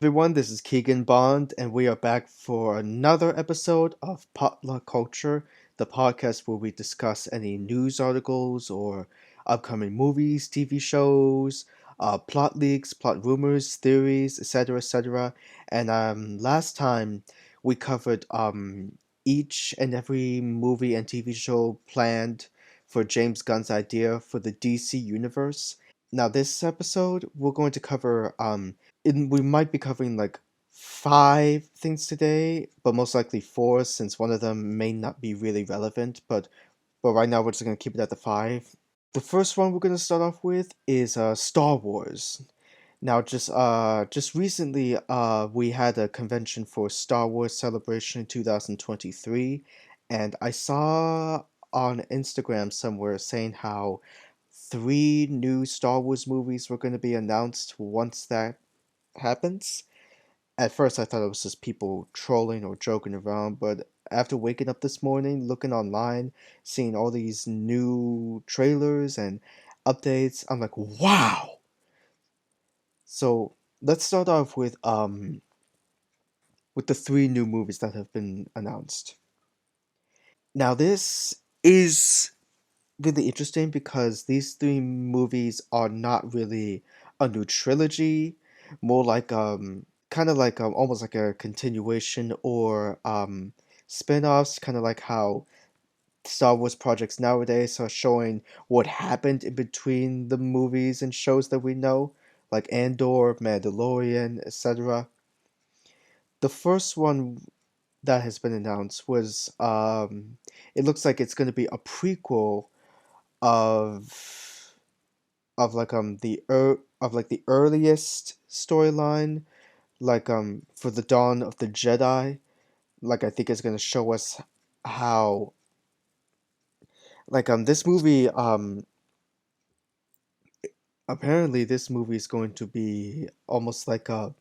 Everyone, this is Keegan Bond, and we are back for another episode of Potluck Culture, the podcast where we discuss any news articles or upcoming movies, TV shows, plot leaks, plot rumors, theories, etc., etc. And last time we covered each and every movie and TV show planned for James Gunn's idea for the DC universe. Now, this episode, we're going to cover we might be covering like five things today, but most likely four since one of them may not be really relevant. But right now we're just gonna keep it at the five. The first one we're gonna start off with is Star Wars. Now, just recently, we had a convention for Star Wars Celebration 2023, and I saw on Instagram somewhere saying how three new Star Wars movies were going to be announced once that happens. At first, I thought it was just people trolling or joking around, but after waking up this morning, looking online, seeing all these new trailers and updates, I'm like, wow! So let's start off with the three new movies that have been announced. Now, this is really interesting because these three movies are not really a new trilogy, more like kind of like almost like a continuation or spin-offs, kind of like how Star Wars projects nowadays are showing what happened in between the movies and shows that we know, like Andor, Mandalorian, etc. The first one that has been announced was it looks like it's going to be a prequel of of like the earliest storyline, like for the Dawn of the Jedi. Like I think it's gonna show us how this movie apparently this movie is going to be almost like a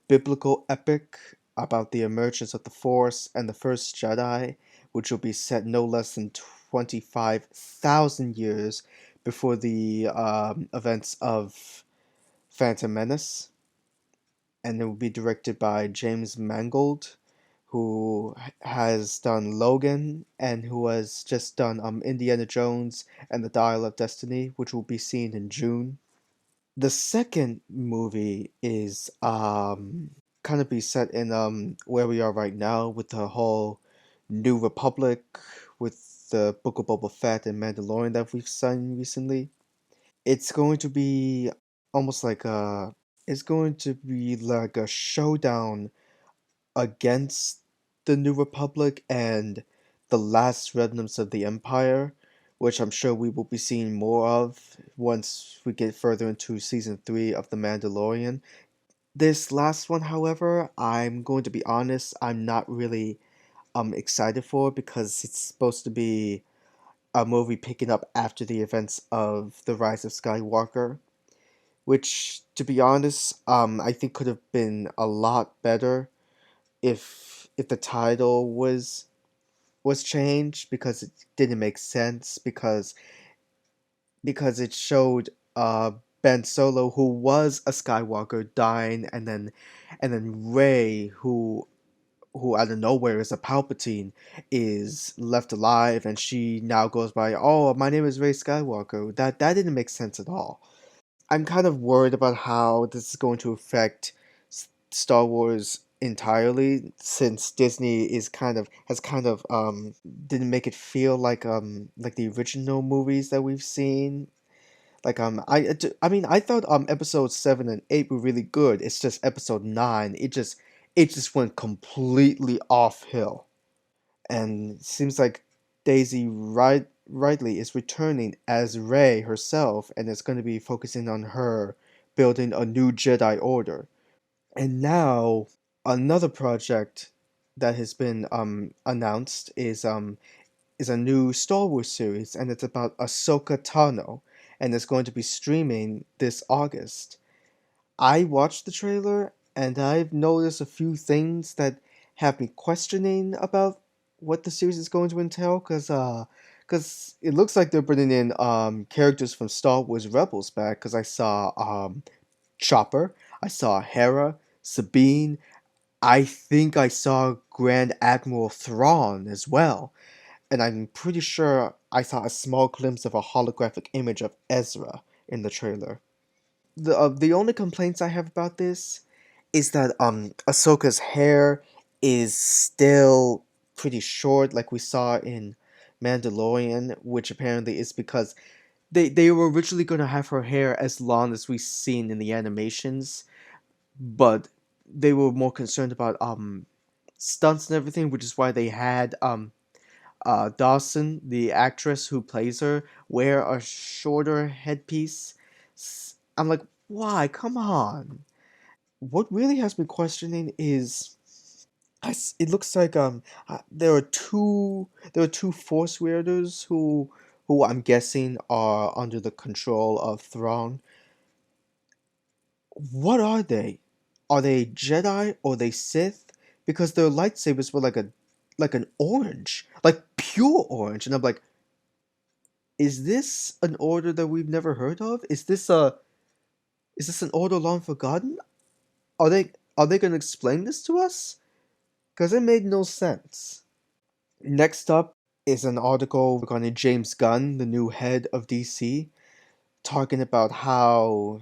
biblical epic about the emergence of the Force and the first Jedi, which will be set no less than 25,000 years before the events of Phantom Menace, and it will be directed by James Mangold, who has done Logan and who has just done Indiana Jones and the Dial of Destiny, which will be seen in June. The second movie is kind of be set in where we are right now with the whole New Republic with the Book of Boba Fett and Mandalorian that we've seen recently. It's going to be almost like a it's going to be like a showdown against the New Republic and the last remnants of the Empire, which I'm sure we will be seeing more of once we get further into season 3 of The Mandalorian. This last one, however, I'm going to be honest, I'm not really excited for because it's supposed to be a movie picking up after the events of The Rise of Skywalker, which, to be honest, I think could have been a lot better if the title was changed because it didn't make sense because it showed Ben Solo, who was a Skywalker, dying, and then Rey, who out of nowhere is a Palpatine, is left alive, and she now goes by, "Oh, my name is Rey Skywalker." That didn't make sense at all. I'm kind of worried about how this is going to affect Star Wars entirely, since Disney is kind of didn't make it feel like the original movies that we've seen. I mean I thought episodes 7 and 8 were really good. It's just episode 9, it just went completely off hill. And it seems like Daisy rightly is returning as Rey herself, and it's going to be focusing on her building a new Jedi Order. And now another project that has been announced is a new Star Wars series, and it's about Ahsoka Tano, and it's going to be streaming this August. I watched the trailer, and I've noticed a few things that have me questioning about what the series is going to entail, because it looks like they're bringing in characters from Star Wars Rebels back. Because I saw Chopper, I saw Hera, Sabine. I think I saw Grand Admiral Thrawn as well, and I'm pretty sure I saw a small glimpse of a holographic image of Ezra in the trailer. The only complaints I have about this is that Ahsoka's hair is still pretty short, like we saw in Mandalorian, which apparently is because they were originally going to have her hair as long as we've seen in the animations, but they were more concerned about stunts and everything, which is why they had Dawson, the actress who plays her, wear a shorter headpiece. I'm like, why? Come on. What really has me questioning is it looks like there are two force wielders who I'm guessing are under the control of Thrawn. What are they? Are they Jedi or they Sith? Because their lightsabers were like an orange, like pure orange, and I'm like, is this an order that we've never heard of? Is this an order long forgotten? Are they going to explain this to us? Because it made no sense. Next up is an article regarding James Gunn, the new head of DC, talking about how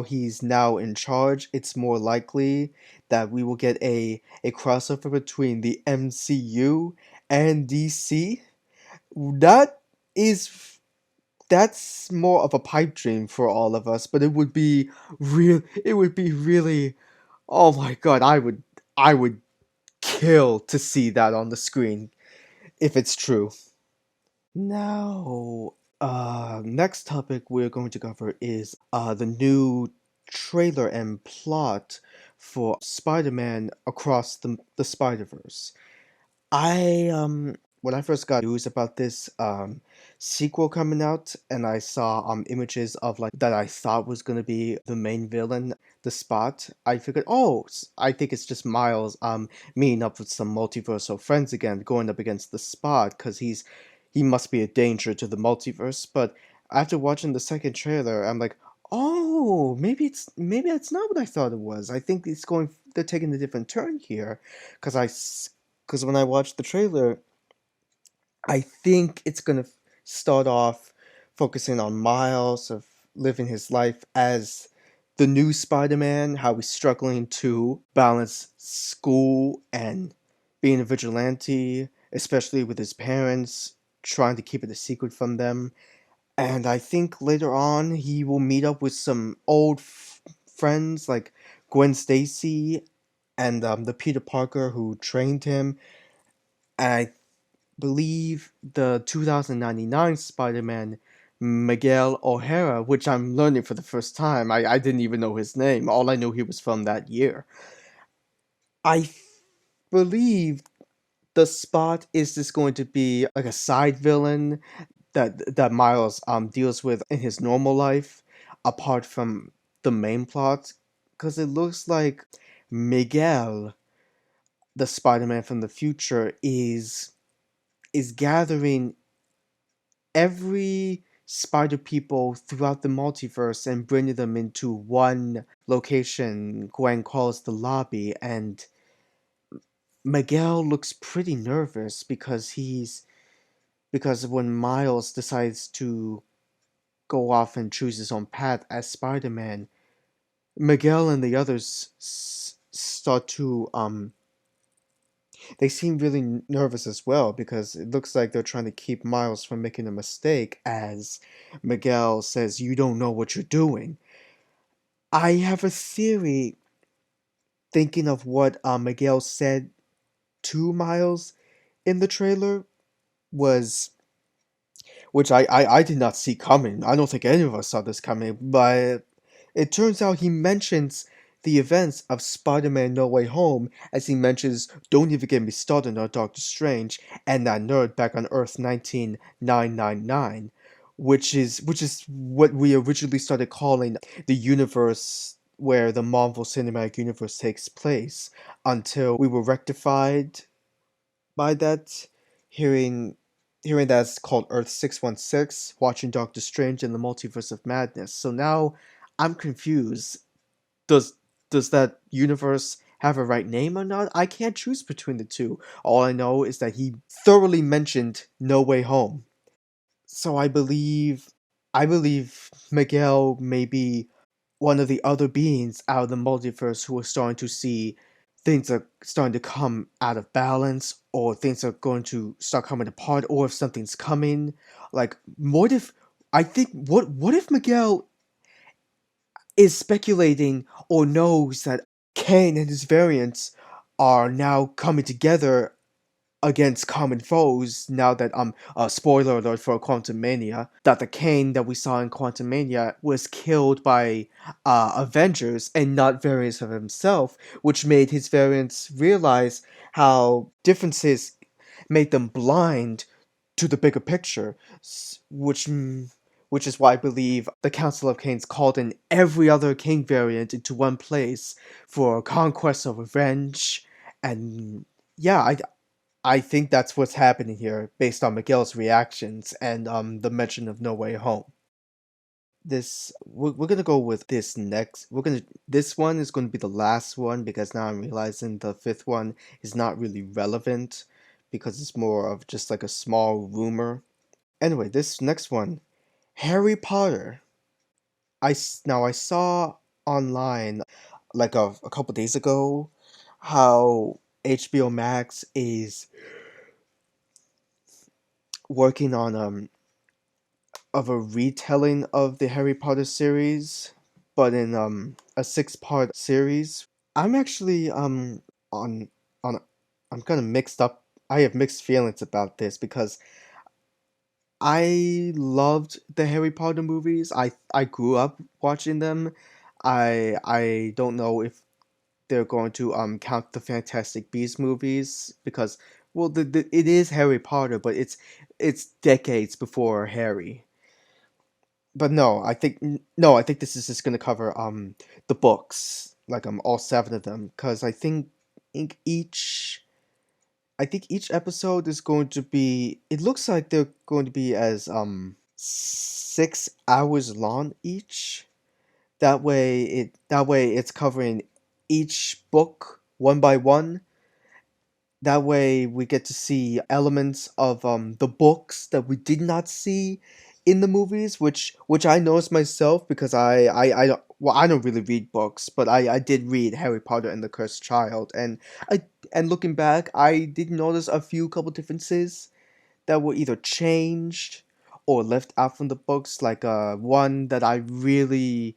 he's now in charge. It's more likely that we will get a crossover between the MCU and DC. That is that's more of a pipe dream for all of us, but it would be really, oh my god, I would kill to see that on the screen if it's true. Now, next topic we're going to cover is the new trailer and plot for Spider-Man Across the Spider-Verse. I when I first got news about this sequel coming out, and I saw images of like that I thought was gonna be the main villain, the Spot, I figured, oh, I think it's just Miles meeting up with some multiversal friends again, going up against the Spot because he must be a danger to the multiverse. But after watching the second trailer, I'm like, oh, maybe it's not what I thought it was. I think they're taking a different turn here, because because when I watched the trailer, I think it's gonna start off focusing on Miles of living his life as the new Spider-Man, how he's struggling to balance school and being a vigilante, especially with his parents, trying to keep it a secret from them. And I think later on he will meet up with some old friends like Gwen Stacy and the Peter Parker who trained him. And I believe the 2099 Spider-Man, Miguel O'Hara, which I'm learning for the first time. I didn't even know his name. All I knew he was from that year. I believe the Spot is just going to be like a side villain that Miles deals with in his normal life, apart from the main plot, because it looks like Miguel, the Spider-Man from the future, is gathering every spider people throughout the multiverse and bringing them into one location Gwen calls the lobby. And Miguel looks pretty nervous because when Miles decides to go off and choose his own path as Spider-Man, Miguel and the others start to they seem really nervous as well, because it looks like they're trying to keep Miles from making a mistake, as Miguel says, "You don't know what you're doing." I have a theory, thinking of what Miguel said to Miles in the trailer, was which I did not see coming. I don't think any of us saw this coming, but it turns out he mentions the events of Spider-Man No Way Home, as he mentions, "Don't even get me started on Doctor Strange and that nerd back on Earth 19999," which is what we originally started calling the universe where the Marvel Cinematic Universe takes place, until we were rectified by that, hearing hearing that's called Earth 616, watching Doctor Strange in the Multiverse of Madness. So now I'm confused. Does does that universe have a right name or not? I can't choose between the two. All I know is that he thoroughly mentioned No Way Home. So I believe Miguel may be one of the other beings out of the multiverse who are starting to see things are starting to come out of balance, or things are going to start coming apart, or if something's coming. Like, what if what if Miguel is speculating or knows that Kane and his variants are now coming together against common foes, now that spoiler alert for Quantum Mania, that the Kane that we saw in Quantum Mania was killed by Avengers and not variants of himself, which made his variants realize how differences made them blind to the bigger picture, which is why I believe the Council of Kings called in every other King variant into one place for conquest or revenge. And yeah, I think that's what's happening here based on Miguel's reactions and the mention of No Way Home. We're gonna go with this next. This one is gonna be the last one because now I'm realizing the fifth one is not really relevant because it's more of just like a small rumor. Anyway, this next one, Harry Potter. Now I saw online like a couple days ago how HBO Max is working on of a retelling of the Harry Potter series, but in a six-part series. I'm actually on on I'm kind of mixed up. I have mixed feelings about this because I loved the Harry Potter movies. I grew up watching them. I don't know if they're going to count the Fantastic Beasts movies because, well, it is Harry Potter, but it's decades before Harry. But no, I think this is just gonna cover the books, like all seven of them, because think each I think each episode is going to be. It looks like they're going to be as 6 hours long each. That way it's covering each book one by one. That way we get to see elements of the books that we did not see in the movies, which I noticed myself because I don't really read books, but I did read Harry Potter and the Cursed Child, I and looking back, I did notice a few couple differences that were either changed or left out from the books. Like one that I really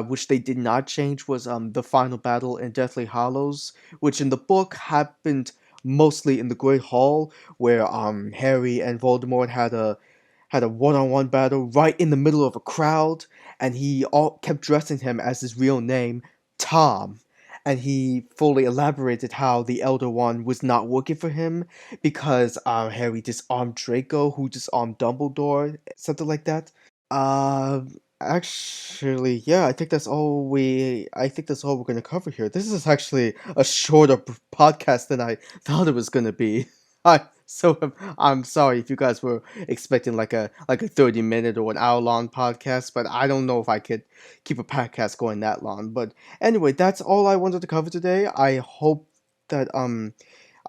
which they did not change was the final battle in Deathly Hallows, which in the book happened mostly in the Great Hall, where Harry and Voldemort had a one-on-one battle right in the middle of a crowd, and he all kept dressing him as his real name, Tom. And he fully elaborated how the Elder One was not working for him because Harry disarmed Draco, who disarmed Dumbledore, something like that. Uh, Actually, yeah, I think that's all we're gonna cover here. This is actually a shorter podcast than I thought it was gonna be. I'm sorry if you guys were expecting like a 30-minute or an hour long podcast, but I don't know if I could keep a podcast going that long. But anyway, that's all I wanted to cover today. That I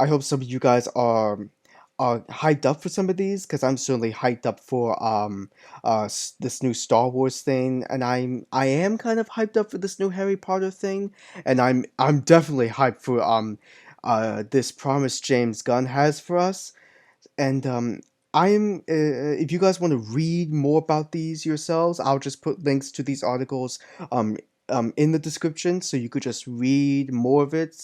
hope some of you guys are hyped up for some of these because I'm certainly hyped up for this new Star Wars thing, and I am kind of hyped up for this new Harry Potter thing, and I'm definitely hyped for this promise James Gunn has for us. And I'm if you guys want to read more about these yourselves, I'll just put links to these articles um in the description, so you could just read more of it.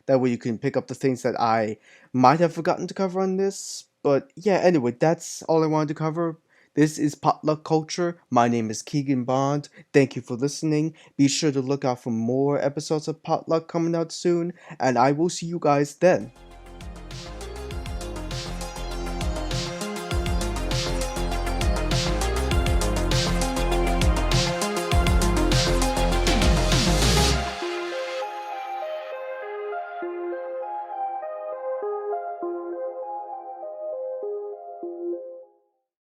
That way you can pick up the things that I might have forgotten to cover on this. But yeah, anyway, that's all I wanted to cover. This is Potluck Culture. My name is Keegan Bond. Thank you for listening. Be sure to look out for more episodes of Potluck coming out soon, and I will see you guys then.